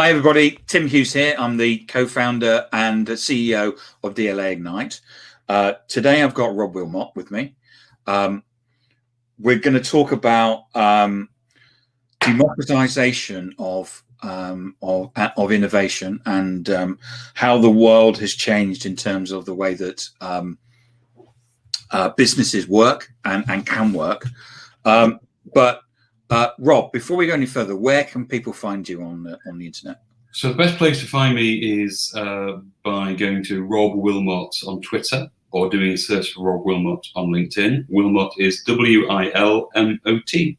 Hi, everybody. Tim Hughes here. I'm the co-founder and the CEO of DLA Ignite. Today, I've got Rob Wilmot with me. We're going to talk about democratization of innovation and how the world has changed in terms of the way that businesses work and can work. Rob, before we go any further, where can people find you on the internet? So the best place to find me is by going to Rob Wilmot on Twitter or doing a search for Rob Wilmot on LinkedIn. Wilmot is W-I-L-M-O-T.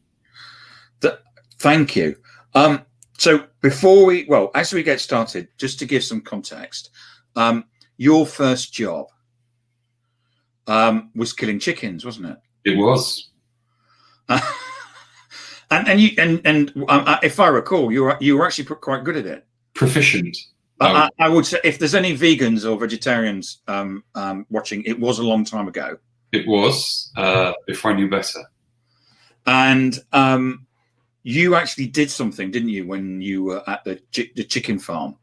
Thank you. So before as we get started, just to give some context, your first job was killing chickens, wasn't it? It was. And if I recall, you were actually quite good at it. Proficient. I would say if there's any vegans or vegetarians watching, it was a long time ago. It was before I knew better. And you actually did something, didn't you, when you were at the chicken farm?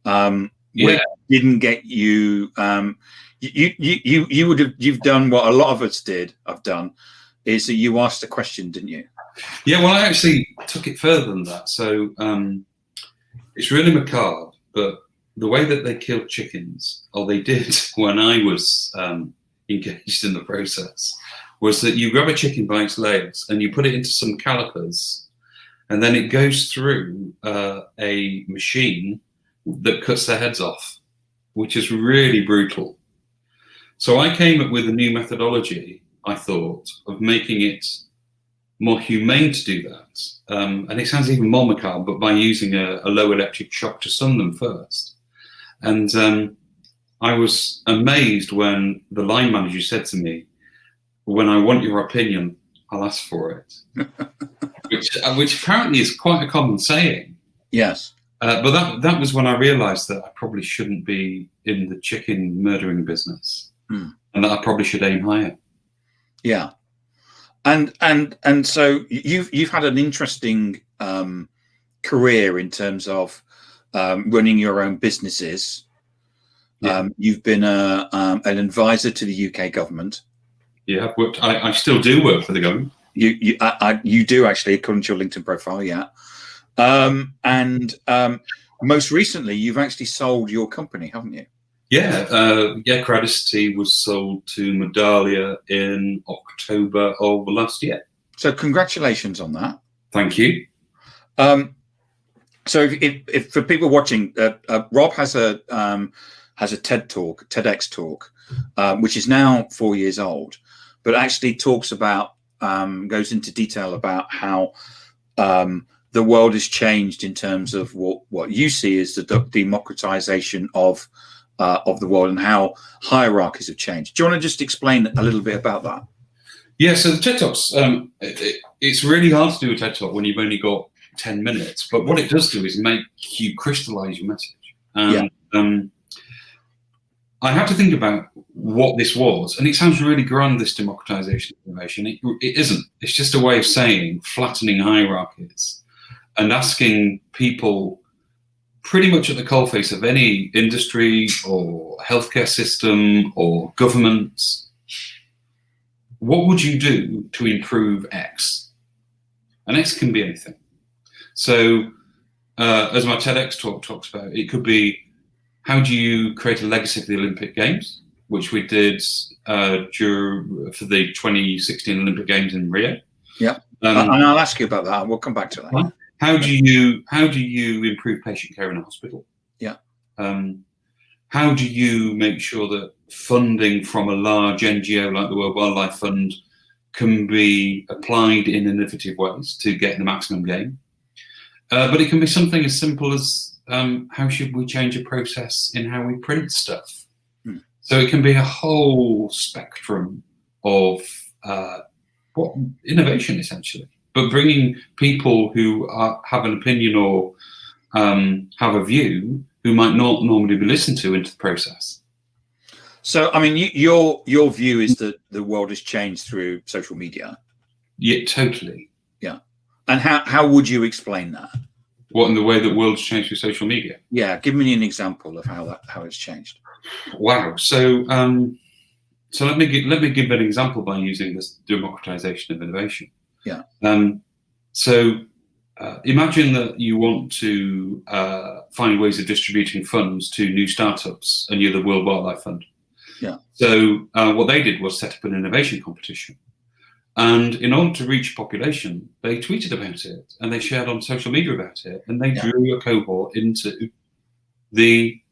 Yeah. Didn't get you. You've done what a lot of us have done, is that you asked a question, didn't you? Yeah, well, I actually took it further than that. So it's really macabre, but the way that they killed chickens, or they did when I was engaged in the process, was that you grab a chicken by its legs and you put it into some calipers, and then it goes through a machine that cuts their heads off, which is really brutal. So I came up with a new methodology, I thought, of making it more humane to do that. And it sounds even more macabre, but by using a low electric shock to stun them first. And I was amazed when the line manager said to me, "When I want your opinion, I'll ask for it," which apparently is quite a common saying. Yes. But that was when I realized that I probably shouldn't be in the chicken murdering business, and that I probably should aim higher. Yeah. And so you've had an interesting career in terms of running your own businesses. Yeah. You've been an advisor to the UK government. Yeah, I've worked. I still do work for the government. You do actually, according to your LinkedIn profile. Yeah. Most recently, you've actually sold your company, haven't you? Yeah, Crowdsourcing was sold to Medallia in October of last year. So congratulations on that. Thank you. So if for people watching, Rob has a TEDx talk, which is now 4 years old, but actually talks about, goes into detail about how the world has changed in terms of what you see as the democratization of the world and how hierarchies have changed. Do you want to just explain a little bit about that? Yeah, so the TED Talks, it's really hard to do a TED Talk when you've only got 10 minutes, but what it does do is make you crystallize your message. I had to think about what this was, and it sounds really grand, this democratization of innovation. It isn't. It's just a way of saying flattening hierarchies and asking people pretty much at the coalface of any industry or healthcare system or government, what would you do to improve X? And X can be anything. So as my TEDx talk talks about, it could be, how do you create a legacy for the Olympic Games, which we did for the 2016 Olympic Games in Rio. Yeah, and I'll ask you about that. We'll come back to that. How do you improve patient care in a hospital? Yeah. How do you make sure that funding from a large NGO like the World Wildlife Fund can be applied in innovative ways to get the maximum gain? But it can be something as simple as how should we change a process in how we print stuff? So it can be a whole spectrum of innovation, essentially. But bringing people who have an opinion or have a view who might not normally be listened to into the process. So, I mean, your view is that the world has changed through social media. Yeah, totally. Yeah. And how would you explain that? What, in the way that world's changed through social media? Yeah, give me an example of how it's changed. Wow. So let me give an example by using this democratization of innovation. Yeah. Imagine that you want to find ways of distributing funds to new startups, and you're the World Wildlife Fund. Yeah. So what they did was set up an innovation competition. And in order to reach population, they tweeted about it and they shared on social media about it, and they drew a cohort into the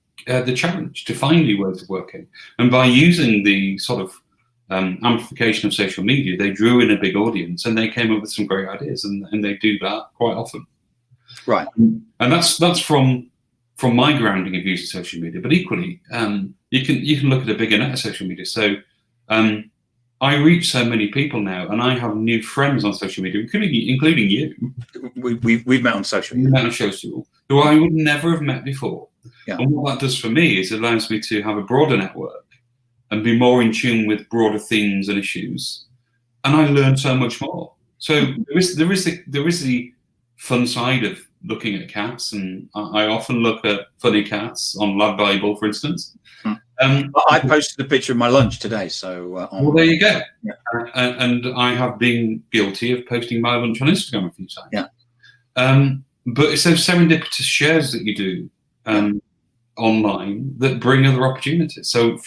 challenge to find new ways of working. And by using the sort of amplification of social media, they drew in a big audience, and they came up with some great ideas, and they do that quite often. Right. And that's from my grounding of using social media. But equally, you can look at a bigger net of social media. So I reach so many people now, and I have new friends on social media, including you. We've met on social media. We've met on social, who I would never have met before. Yeah. And what that does for me is it allows me to have a broader network and be more in tune with broader themes and issues, and I learn so much more. So there is the fun side of looking at cats, and I often look at funny cats on Lab Bible, for instance. I posted a picture of my lunch today, so well, there you go. Yeah. And I have been guilty of posting my lunch on Instagram a few times. Yeah. But it's those serendipitous shares that you do online that bring other opportunities. So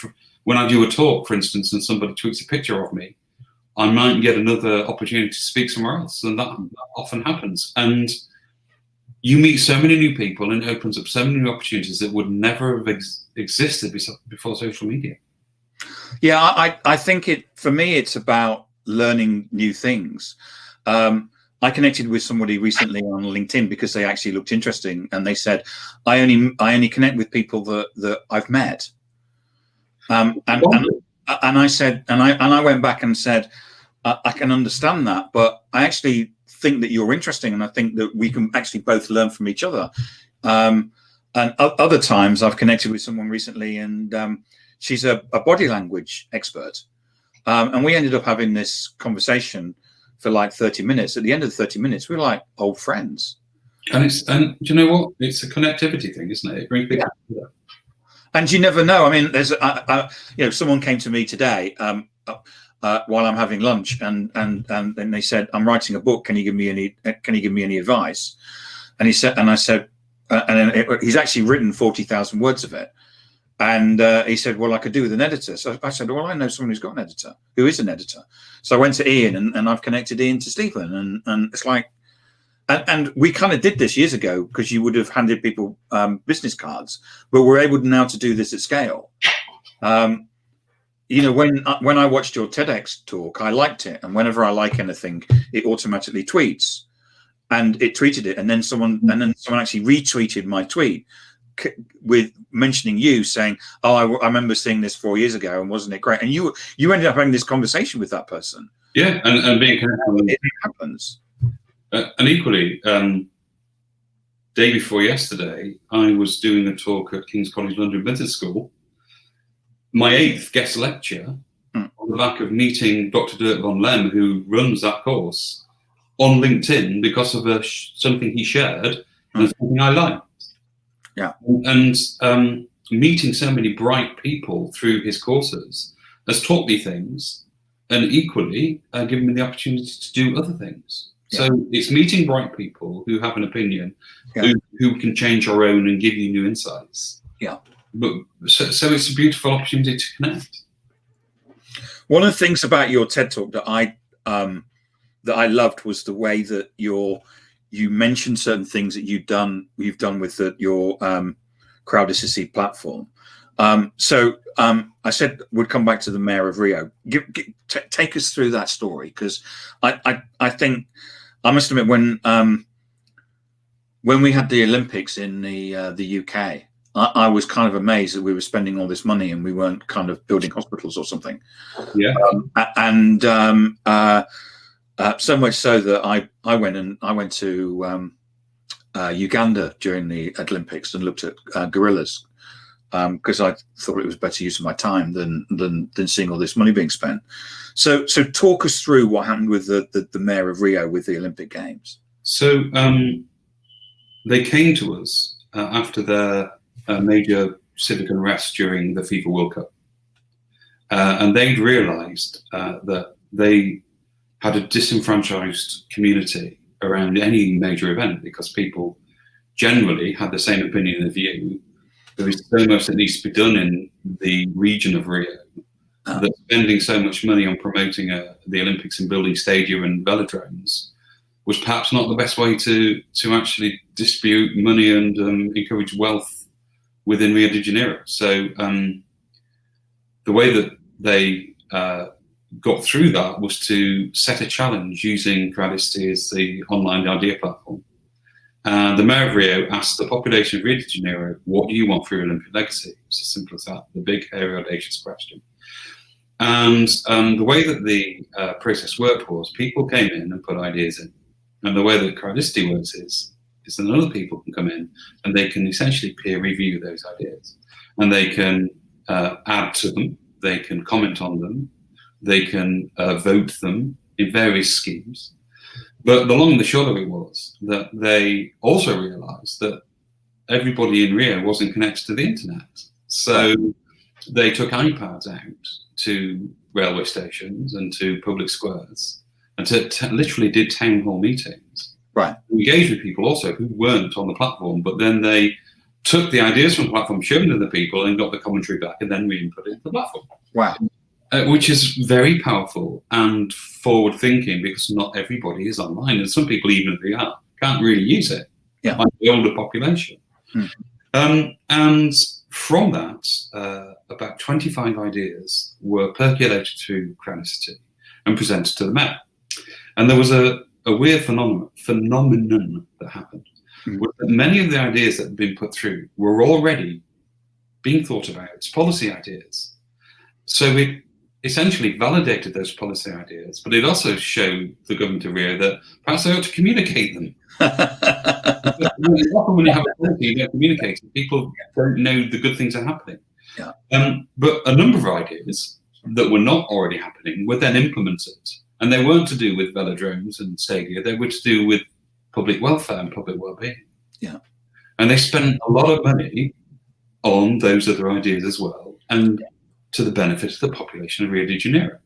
when I do a talk, for instance, and somebody tweets a picture of me, I might get another opportunity to speak somewhere else, and that often happens. And you meet so many new people, and it opens up so many new opportunities that would never have existed before social media. Yeah, I think for me, it's about learning new things. I connected with somebody recently on LinkedIn because they actually looked interesting, and they said, I only connect with people that I've met. And I said, and I went back and said, I can understand that, but I actually think that you're interesting, and I think that we can actually both learn from each other. And other times I've connected with someone recently, and she's a body language expert. And we ended up having this conversation for like 30 minutes. At the end of the 30 minutes, we were like old friends. And do you know what? It's a connectivity thing, isn't it? It brings people together. And you never know. I mean, there's, someone came to me today while I'm having lunch, and they said, "I'm writing a book. Can you give me any advice?" And he said, and I said, he's actually written 40,000 words of it. And he said, "Well, I could do with an editor." So I said, "Well, I know someone who's got an editor, who is an editor." So I went to Ian, and I've connected Ian to Stephen, and it's like. And we kind of did this years ago, because you would have handed people business cards, but we're able now to do this at scale. When I watched your TEDx talk, I liked it, and whenever I like anything, it automatically tweets, and it tweeted it, and then someone actually retweeted my tweet with mentioning you, saying, "Oh, I remember seeing this 4 years ago, and wasn't it great?" And you ended up having this conversation with that person. Yeah, and being connected. It happens. And equally, day before yesterday, I was doing a talk at King's College London Business School, my 8th guest lecture, on the back of meeting Dr. Dirk von Lem, who runs that course, on LinkedIn because of something he shared and something I liked. Yeah. And meeting so many bright people through his courses has taught me things, and equally given me the opportunity to do other things. So it's meeting bright people who have an opinion, who can change your own and give you new insights. Yeah. But so it's a beautiful opportunity to connect. One of the things about your TED Talk that I loved was the way that you mentioned certain things that you've done with your Crowdsourcing platform. I said we'd come back to the Mayor of Rio. Take us through that story, because I think, I must admit, when we had the Olympics in the UK, I was kind of amazed that we were spending all this money and we weren't kind of building hospitals or something. Yeah. So much so that I went to Uganda during the Olympics and looked at gorillas, because I thought it was better use of my time than seeing all this money being spent. So talk us through what happened with the Mayor of Rio with the Olympic Games. So they came to us after their major civic unrest during the FIFA World Cup. And they'd realised that they had a disenfranchised community around any major event because people generally had the same opinion of you. There is so much that needs to be done in the region of Rio that spending so much money on promoting the Olympics and building stadia and velodromes was perhaps not the best way to actually distribute money and encourage wealth within Rio de Janeiro. So the way that they got through that was to set a challenge using Crowdsourcing as the online idea platform. The Mayor of Rio asked the population of Rio de Janeiro, what do you want for your Olympic legacy? It's as simple as that, the big, hairy, audacious question. And the way that the process worked was people came in and put ideas in. And the way that Crowdsourcing works is that other people can come in and they can essentially peer review those ideas. And they can add to them, they can comment on them, they can vote them in various schemes. But the long and the short of it was that they also realised that everybody in Rio wasn't connected to the internet. So they took iPads out to railway stations and to public squares and literally did town hall meetings. Right. Engaged with people also who weren't on the platform, but then they took the ideas from the platform, showed them to the people and got the commentary back and then re-input it into the platform. Wow. Which is very powerful and forward-thinking because not everybody is online, and some people, even if they are, can't really use it. Yeah. Like the older population. And from that, about 25 ideas were percolated through Crowdsourcing and presented to the Mayor. And there was a weird phenomenon that happened. Was that many of the ideas that had been put through were already being thought about as policy ideas. So it essentially validated those policy ideas, but it also showed the government of Rio that perhaps they ought to communicate them. Often when you have a policy, you don't communicate it. People don't know the good things are happening. Yeah. But a number of ideas that were not already happening were then implemented. And they weren't to do with velodromes and stadia, they were to do with public welfare and public well-being. Yeah. And they spent a lot of money on those other ideas as well, and to the benefit of the population of Rio de Janeiro.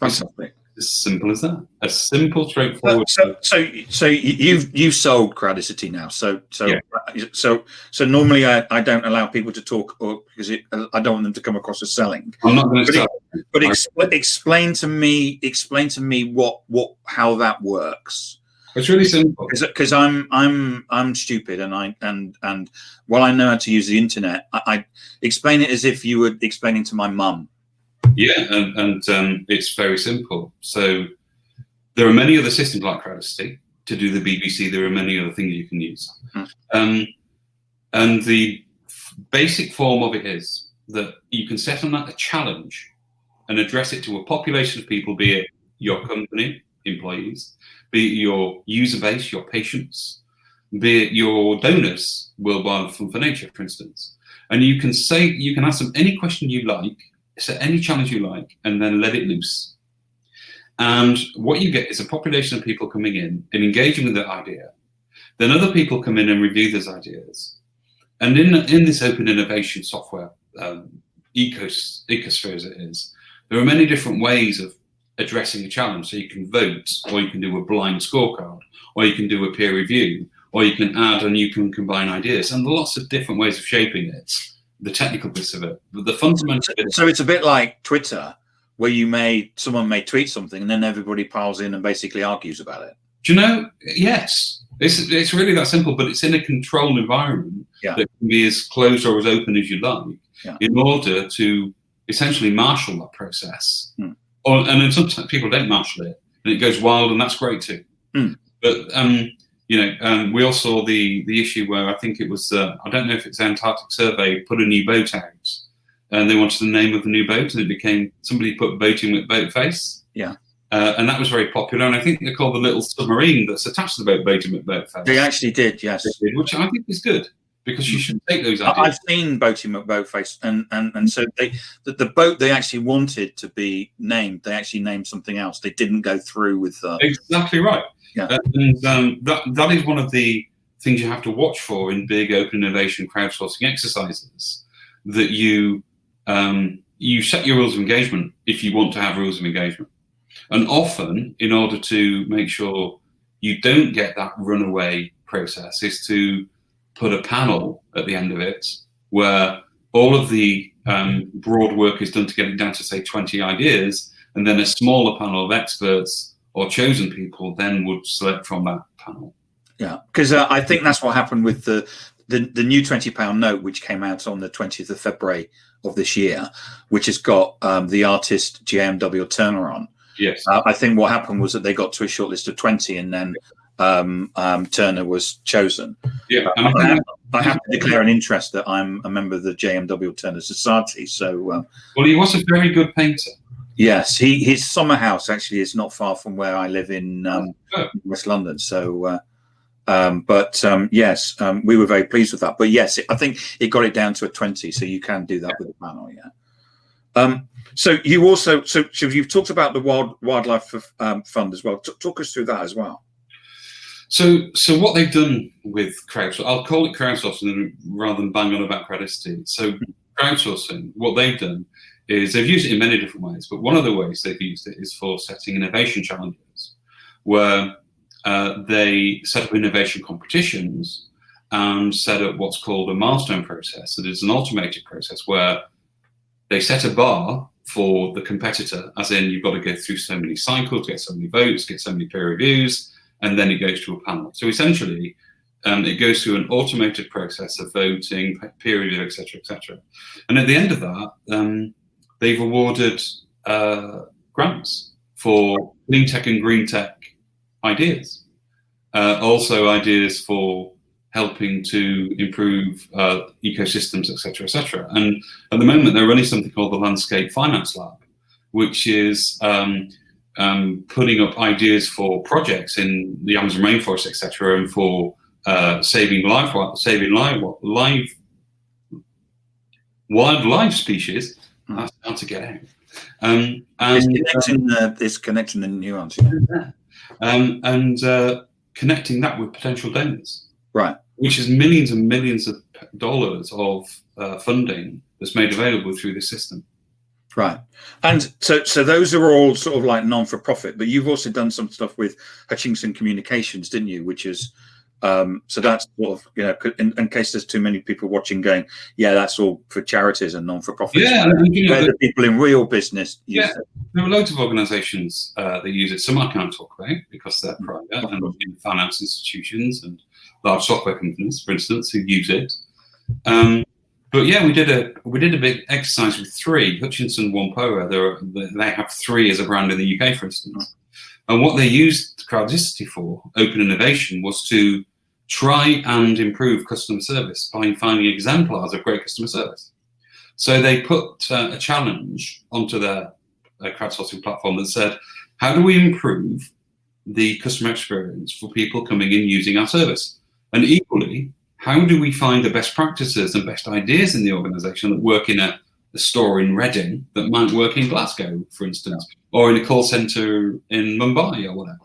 Fantastic. As simple as that. A simple, straightforward. So you've sold Crowdsourcing now. So normally I don't allow people to talk, or because I don't want them to come across as selling. I'm not going to sell. But explain to me how that works. It's really simple. Because I'm stupid and while I know how to use the internet, I explain it as if you were explaining to my mum. Yeah, and it's very simple. So there are many other systems like Crowdsourcing to do the BBC. There are many other things you can use. And the basic form of it is that you can set on that a challenge and address it to a population of people, be it your company, employees, be it your user base, your patients, be it your donors, World Wildlife Fund for Nature, for instance. And you can ask them any question you like, set any challenge you like, and then let it loose. And what you get is a population of people coming in and engaging with that idea. Then other people come in and review those ideas. And in this open innovation software ecosphere as it is, there are many different ways of addressing a challenge. So you can vote, or you can do a blind scorecard, or you can do a peer review, or you can add and you can combine ideas. And there are lots of different ways of shaping it, the technical bits of it. But the fundamental bit. So it's a bit like Twitter, where someone may tweet something and then everybody piles in and basically argues about it. Do you know? Yes. It's really that simple, but it's in a controlled environment that can be as closed or as open as you like in order to essentially marshal that process. And then sometimes people don't marshal it and it goes wild, and that's great too. But we all saw the issue where I think it was, I don't know if it's the Antarctic Survey, put a new boat out and they wanted the name of the new boat, and it became, somebody put Boating with Boatface. Yeah. And that was very popular, and I think they called the little submarine that's attached to the boat Boating with Boatface. They actually did, yes. They did, which I think is good, because you should take those ideas. I've seen Boating with Boatface, and so the boat they actually wanted to be named, they actually named something else. They didn't go through with Exactly right. Yeah. And that is one of the things you have to watch for in big open innovation crowdsourcing exercises, that you set your rules of engagement if you want to have rules of engagement. And often, in order to make sure you don't get that runaway process, is to put a panel at the end of it where all of the broad work is done to get it down to, say, 20 ideas, and then a smaller panel of experts or chosen people then would select from that panel. Yeah, because I think that's what happened with the new £20 note, which came out on the 20th of February of this year, which has got the artist JMW Turner on. Yes. I think what happened was that they got to a short list of 20, and then Turner was chosen. Yeah, I have to declare an interest that I'm a member of the JMW Turner Society. So, well, he was a very good painter. Yes, his summer house actually is not far from where I live in West London. So, yes, we were very pleased with that. But yes, I think it got it down to a 20, so you can do that with the panel. Yeah. So you also you've talked about the wildlife fund as well. Talk us through that as well. So what they've done with crowdsourcing, I'll call it crowdsourcing rather than bang on about crowdicity. So crowdsourcing, what they've done is they've used it in many different ways, but one of the ways they've used it is for setting innovation challenges, where they set up innovation competitions and set up what's called a milestone process. That is an automated process where they set a bar for the competitor, as in you've got to go through so many cycles, get so many votes, get so many peer reviews, and then it goes to a panel. So essentially, it goes through an automated process of voting, peer review, etc., etc. And at the end of that, they've awarded grants for clean tech and green tech ideas. Also ideas for helping to improve ecosystems, etc., etc. And at the moment, they're running something called the Landscape Finance Lab, which is putting up ideas for projects in the Amazon rainforest, etc., and for saving wildlife species. That's how to get out. It's connecting the nuance, and connecting that with potential donors, right? Which is millions and millions of dollars of funding that's made available through this system. Right. And so those are all sort of like non-for-profit, but you've also done some stuff with Hutchinson Communications, didn't you? Which is, so that's sort of, in case there's too many people watching going, yeah, that's all for charities and non-for-profits. Yeah. Where the people in real business use it. There are loads of organisations that use it. Some I can't talk about because they're private, and finance institutions and large software companies, for instance, who use it. But yeah, we did a big exercise with 3. Hutchinson Wampoa, they have 3 as a brand in the UK, for instance. And what they used Crowdicity for, open innovation, was to try and improve customer service by finding exemplars of great customer service. So they put a challenge onto their crowdsourcing platform that said, how do we improve the customer experience for people coming in using our service? And equally, how do we find the best practices and best ideas in the organisation that work in a store in Reading that might work in Glasgow, for instance, or in a call centre in Mumbai or whatever?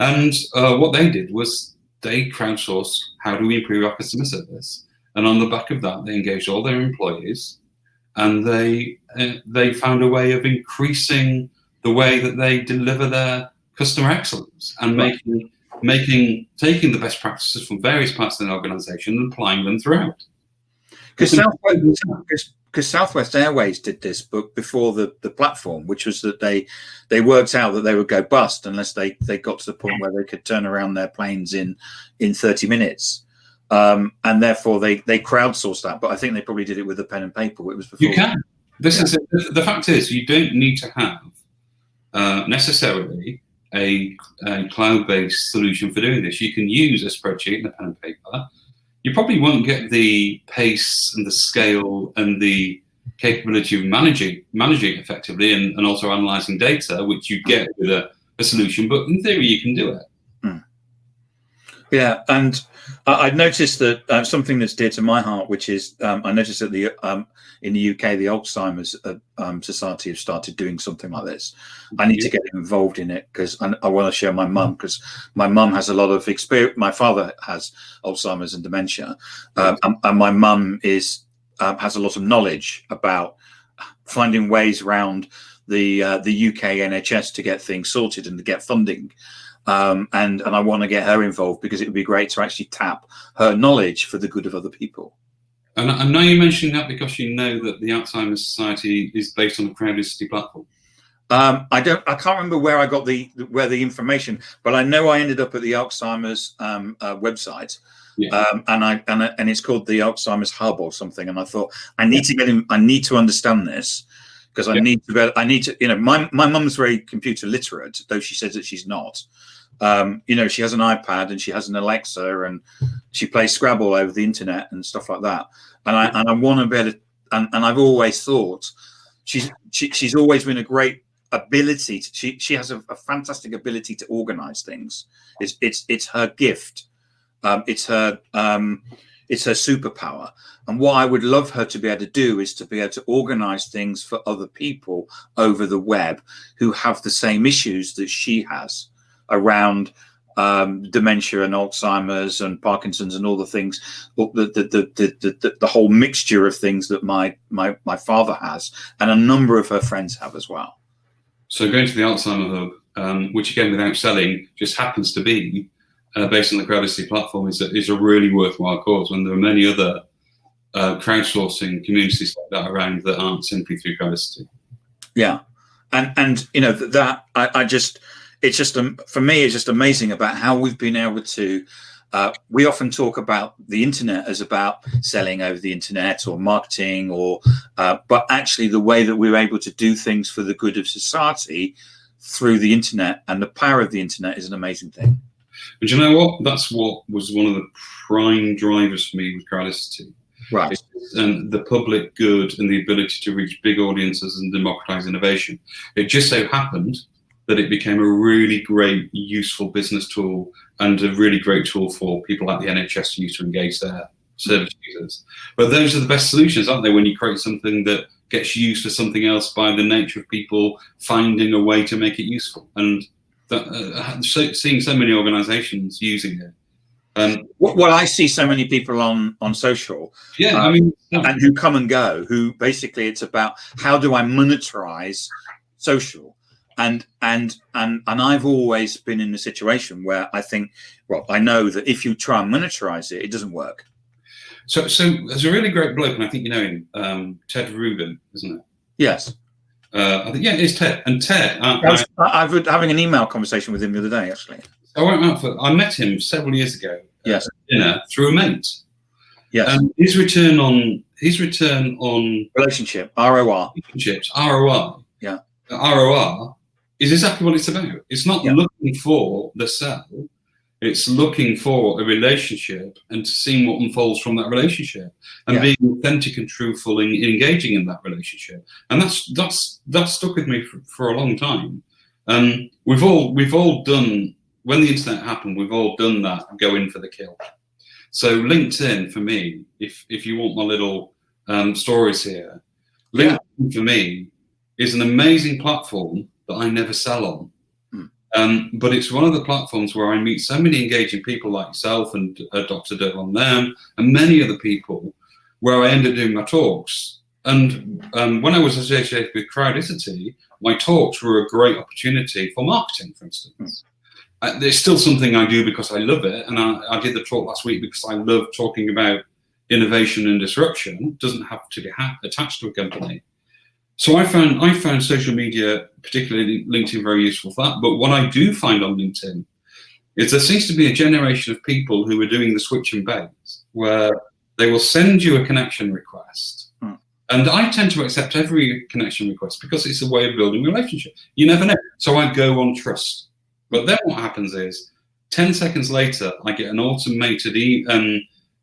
And what they did was they crowdsourced, how do we improve our customer service? And on the back of that, they engaged all their employees, and they found a way of increasing the way that they deliver their customer excellence and taking the best practices from various parts of the organisation and applying them throughout. Because Southwest Airways did this, but before the platform, which was that they worked out that they would go bust unless they got to the point where they could turn around their planes in 30 minutes. And therefore they crowdsourced that. But I think they probably did it with a pen and paper. It was before. You can. The fact is, you don't need to have necessarily a cloud-based solution for doing this. You can use a spreadsheet and a pen and paper. You probably won't get the pace and the scale and the capability of managing effectively and also analysing data, which you get with a solution. But in theory, you can do it. Yeah, and I've noticed that something that's dear to my heart, which is I noticed that in the UK, the Alzheimer's Society have started doing something like this. I need to get involved in it because I want to share my mum, because my mum has a lot of experience. My father has Alzheimer's and dementia, and my mum has a lot of knowledge about finding ways around the UK NHS to get things sorted and to get funding. And I want to get her involved because it would be great to actually tap her knowledge for the good of other people. And I know you're mentioning that because you know that the Alzheimer's Society is based on the Crowdsourcing platform. I can't remember where I got the information, but I know I ended up at the Alzheimer's website, and it's called the Alzheimer's Hub or something. And I thought I need to get in. I need to understand this because I need to. You know, my mum's very computer literate, though she says that she's not. You know, she has an iPad and she has an Alexa and she plays Scrabble over the internet and stuff like that. And I want to be able to, and I've always thought she's always been a great ability. She has a fantastic ability to organize things. It's her gift. It's her superpower. And what I would love her to be able to do is to be able to organize things for other people over the web who have the same issues that she has around dementia and Alzheimer's and Parkinson's and all the things, the whole mixture of things that my father has and a number of her friends have as well. So going to the Alzheimer Hub, which again, without selling, just happens to be based on the Crowdsourcing platform, is a really worthwhile cause when there are many other crowdsourcing communities like that around that aren't simply through Crowdsourcing. Yeah, and you know that I just. It's just, for me, it's just amazing about how we've been able to, we often talk about the internet as about selling over the internet or marketing but actually the way that we're able to do things for the good of society through the internet and the power of the internet is an amazing thing. But you know what? That's what was one of the prime drivers for me with Crowdsourcing. Right. And the public good and the ability to reach big audiences and democratize innovation. It just so happened that it became a really great, useful business tool and a really great tool for people like the NHS to use to engage their service users. But those are the best solutions, aren't they, when you create something that gets used for something else by the nature of people finding a way to make it useful. And seeing so many organizations using it. Well, I see so many people on social, and who come and go, who basically it's about how do I monetize social. And I've always been in a situation where I think, well, I know that if you try and monetize it, it doesn't work. So there's a really great bloke, and I think you know him, Ted Rubin, isn't it? Yes. I think it's Ted. And Ted, I've been having an email conversation with him the other day, actually. I met him several years ago. Yes. At dinner through a mate. Yes. And his return on relationship, ROR. Relationships, ROR. Yeah. ROR is exactly what it's about. It's not looking for the sell. It's looking for a relationship and seeing what unfolds from that relationship and being authentic and truthful in engaging in that relationship. And that's stuck with me for a long time. We've all done, when the internet happened, we've all done that, go in for the kill. So LinkedIn for me, if you want my little stories here, LinkedIn for me is an amazing platform that I never sell on. But it's one of the platforms where I meet so many engaging people like yourself and Dr. Derlon Lam and many other people where I end up doing my talks. And when I was associated with Crowdsourcing, my talks were a great opportunity for marketing, for instance. It's still something I do because I love it. And I did the talk last week because I love talking about innovation and disruption. It doesn't have to be attached to a company. So I found social media, particularly LinkedIn, very useful for that. But what I do find on LinkedIn is there seems to be a generation of people who are doing the switch and bait, where they will send you a connection request. And I tend to accept every connection request because it's a way of building a relationship. You never know. So I go on trust. But then what happens is 10 seconds later, I get an automated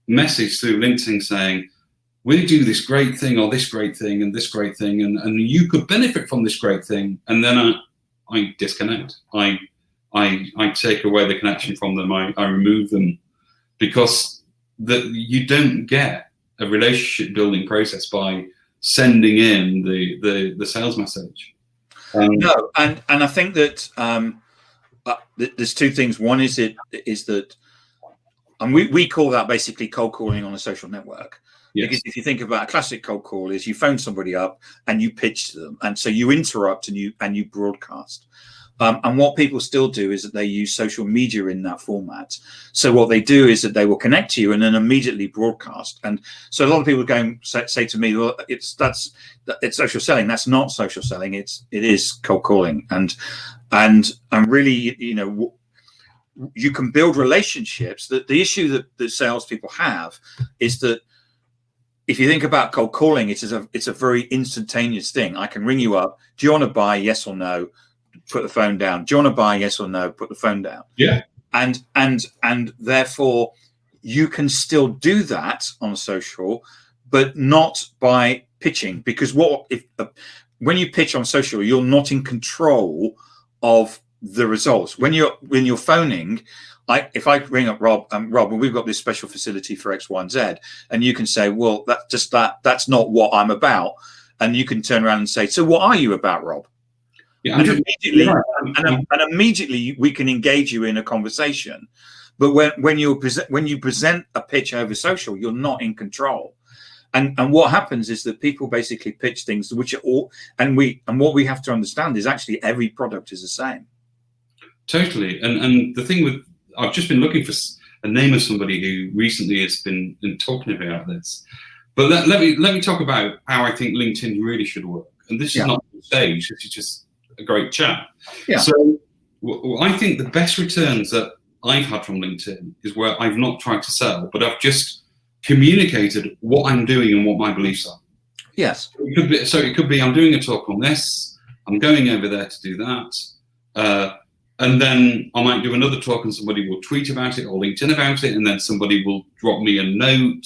message through LinkedIn saying, we do this great thing or this great thing and this great thing, and you could benefit from this great thing. And then I disconnect. I take away the connection from them. I remove them because you don't get a relationship building process by sending in the sales message. No, and I think that there's two things. One is that, and we call that basically cold calling on a social network. Yes. Because if you think about a classic cold call, is you phone somebody up and you pitch to them, and so you interrupt and you broadcast. And what people still do is that they use social media in that format. So what they do is that they will connect to you and then immediately broadcast. And so a lot of people say to me, well, it's social selling. That's not social selling. It is cold calling. And really, you can build relationships. That the issue that salespeople have is that if you think about cold calling, it's a very instantaneous thing. I can ring you up. Do you want to buy? Yes or no? Put the phone down. Do you want to buy? Yes or no? Put the phone down. Yeah. And therefore you can still do that on social, but not by pitching, because when you pitch on social, you're not in control of the results. When you're phoning, if I ring up Rob, we've got this special facility for X, Y, and Z, and you can say, well, that's not what I'm about, and you can turn around and say, so what are you about, Rob? Yeah, and immediately we can engage you in a conversation. But when you present a pitch over social, you're not in control. And what happens is that people basically pitch things which are all, and what we have to understand is actually every product is the same. Totally. And the thing with, I've just been looking for a name of somebody who recently has been talking about this. But let me talk about how I think LinkedIn really should work. And this is not the stage, this is just a great chat. Yeah. So I think the best returns that I've had from LinkedIn is where I've not tried to sell, but I've just communicated what I'm doing and what my beliefs are. Yes. It could be I'm doing a talk on this, I'm going over there to do that, and then I might do another talk and somebody will tweet about it or LinkedIn about it, and then somebody will drop me a note.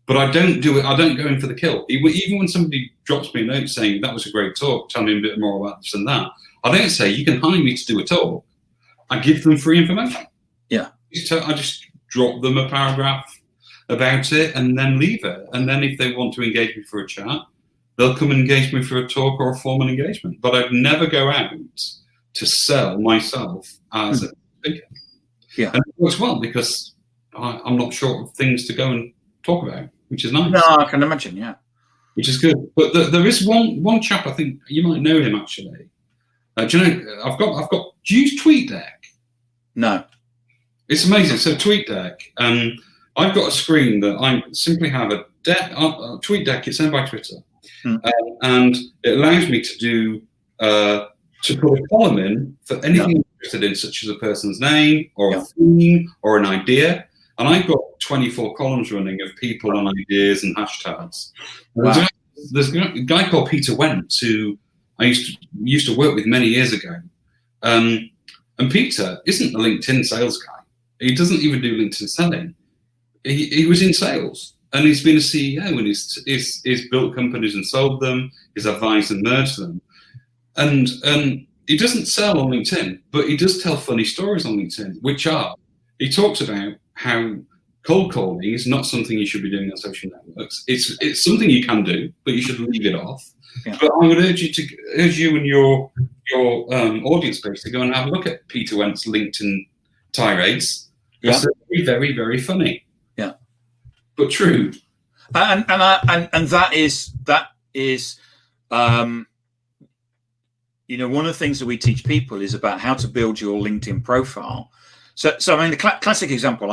But I don't do it. I don't go in for the kill. Even when somebody drops me a note saying that was a great talk, tell me a bit more about this and that, I don't say you can hire me to do a talk. I give them free information. Yeah. I just drop them a paragraph about it and then leave it. And then if they want to engage me for a chat, they'll come and engage me for a talk or a formal engagement. But I'd never go out to sell myself as a speaker. Yeah. And it works well because I'm not short of things to go and talk about, which is nice. No, I can imagine, yeah. Which is good. But there is one chap, I think you might know him actually. Do you know, I've got, do you use TweetDeck? No. It's amazing. So TweetDeck, I've got a screen that I simply have a TweetDeck, it's owned by Twitter. And it allows me to do, to put a column in for anything I'm interested in, such as a person's name or a theme or an idea. And I've got 24 columns running of people and ideas and hashtags. Wow. There's a guy called Peter Wentz who I used to work with many years ago. And Peter isn't a LinkedIn sales guy. He doesn't even do LinkedIn selling. He was in sales and he's been a CEO and he's built companies and sold them. He's advised and merged them. And he doesn't sell on LinkedIn, but he does tell funny stories on LinkedIn, he talks about how cold calling is not something you should be doing on social networks. It's something you can do, but you should leave it off. Yeah. But I would urge you and your audience base to go and have a look at Peter Wentz LinkedIn tirades. Yeah. They're very, very funny. Yeah, but true. And that is one of the things that we teach people is about how to build your LinkedIn profile. So I mean, the classic example,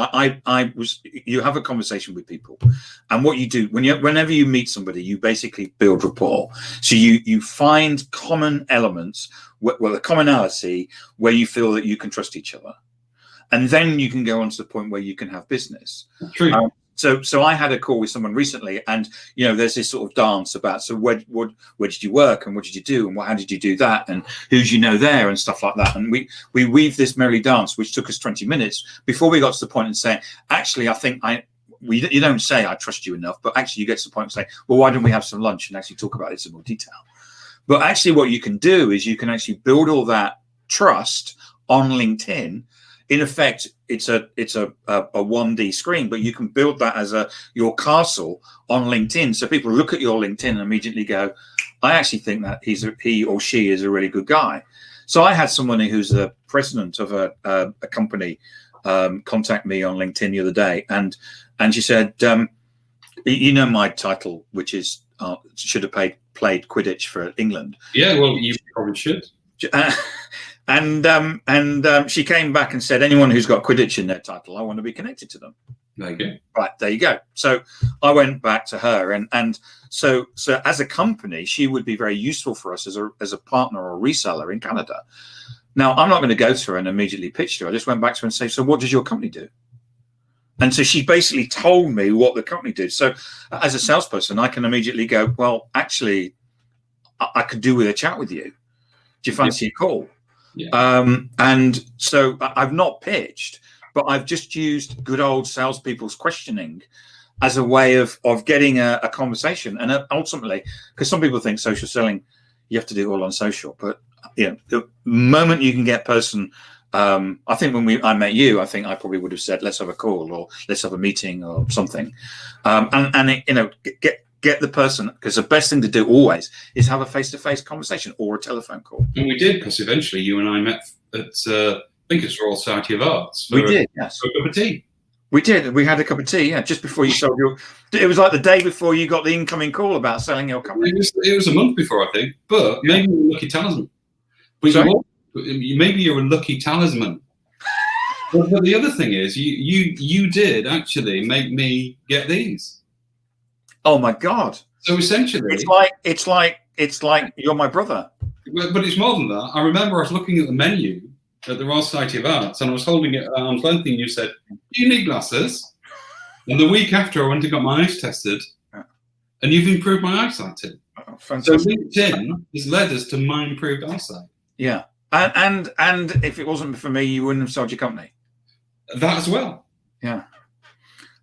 you have a conversation with people, and what you do whenever you meet somebody, you basically build rapport. So you find common elements, a commonality where you feel that you can trust each other, and then you can go on to the point where you can have business. True. So I had a call with someone recently, and there's this sort of dance about where did you work and what did you do and how did you do that and who do you know there and stuff like that, and we weave this merry dance which took us 20 minutes before we got to the point and saying, actually I think you don't say I trust you enough, but actually you get to the point and say, well, why don't we have some lunch and actually talk about this in more detail. But actually what you can do is you can actually build all that trust on LinkedIn in effect, it's a 1D screen, but you can build that as your castle on LinkedIn. So people look at your LinkedIn and immediately go, I actually think that he or she is a really good guy. So I had someone who's the president of a company contact me on LinkedIn the other day, and she said, you know my title, which is should have played Quidditch for England. Yeah, well, you probably should. And she came back and said, anyone who's got Quidditch in their title, I want to be connected to them. There you go. Right, there you go. So I went back to her, and so as a company, she would be very useful for us as a partner or reseller in Canada. Now, I'm not going to go to her and immediately pitch to her. I just went back to her and say, so what does your company do? And so she basically told me what the company did. So as a salesperson, I can immediately go, well, actually, I could do with a chat with you. Do you fancy a call? Yeah. And so I've not pitched, but I've just used good old salespeople's questioning as a way of getting a conversation. And ultimately, because some people think social selling, you have to do it all on social. But the moment you can get person, I think when I met you, I think I probably would have said, let's have a call or let's have a meeting or something. Get the person, because the best thing to do always is have a face-to-face conversation or a telephone call. And we did, because eventually you and I met at, I think it's Royal Society of Arts. We did, yes. For a cup of tea. We did. We had a cup of tea, just before you sold your... It was like the day before you got the incoming call about selling your company. It was a month before, I think, but maybe you're a lucky talisman. But maybe you're a lucky talisman. But the other thing is, you did actually make me get these. Oh my God! So essentially, it's like you're my brother. But it's more than that. I remember I was looking at the menu at the Royal Society of Arts, and I was holding it at arm's length, and you said, "Do you need glasses?" And the week after, I went and got my eyes tested, and you've improved my eyesight too. Oh, fantastic. So LinkedIn has led us to my improved eyesight. Yeah, and if it wasn't for me, you wouldn't have sold your company. That as well. Yeah.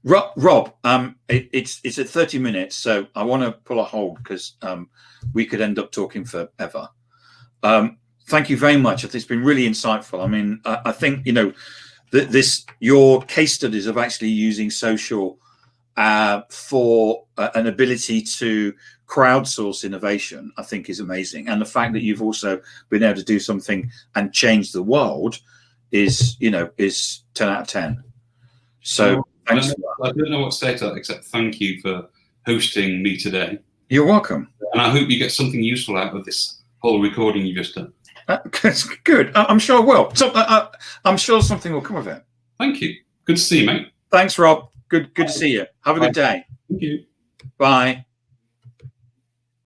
Rob, it's at 30 minutes, so I want to pull a hold because we could end up talking forever. Thank you very much. It's been really insightful. I mean, I think your case studies of actually using social for an ability to crowdsource innovation, I think, is amazing. And the fact that you've also been able to do something and change the world is 10 out of 10. So. I don't know what to say to that except thank you for hosting me today. You're welcome. And I hope you get something useful out of this whole recording you just done. Good. I'm sure it will. So, I'm sure something will come of it. Thank you. Good to see you, mate. Thanks, Rob. Good to see you. Have a good day. Thank you. Bye.